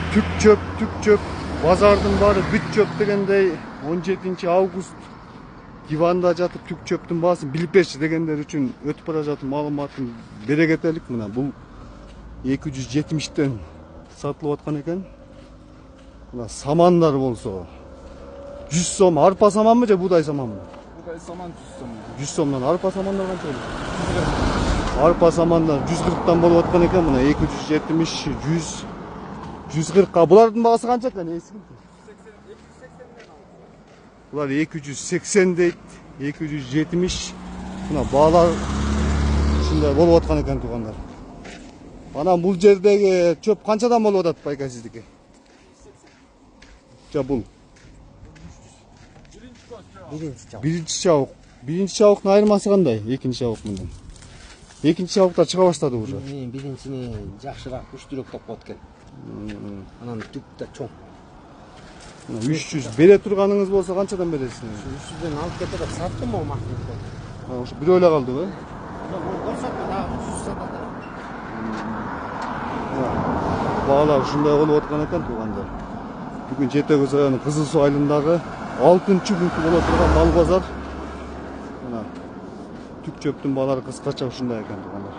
Түк чөп, базардын баары бүт чөп дегендей 17 август диванда жатып түк чөптүн баасын билип берчи дегендер үчүн өтүп бара жатып маалыматын бере кетелик. Мына бул 270тен сатылып аткан экен. Мына самандар болсо 100 сом. Арпа саманбы же будай саманбы? Будай саман 100 сом. 100 сомдон. Арпа самандар канча болот? Арпа самандар 140тан болуп аткан экен. Мына 270, 100, 140. Булардын багасы канча экен? Эсигин. 280. Булар 280 дейт. 270. Мына баалар ушундай болуп аткан экен туугандар. Анан бул жердеги чөп канчадан болуп атат байка сиздики? Жа бул. Биринчи чабуктун айырмасы кандай? Экинчи чабук менен. Экинчи чабуктар чыга баштады уже. Биринчини жакшыраак күчтүүрөөк топкот экен. Анан түп да чоң. 300 бере турганыңыз болсо канчадан бересиз? 300дөн алып кетип саттым о максимум. Ушу бирөө эле калдыбы? Көрсөтмө дагы 300 сатат. Баалар ушундай болуп аткан экен туугандар. Бүгүн Жети Көз району Кызыл Суу айылындагы 6-күнкү боло турган мал базар. Мына түк чөптүн баалары кыскача ушундай экен туугандар.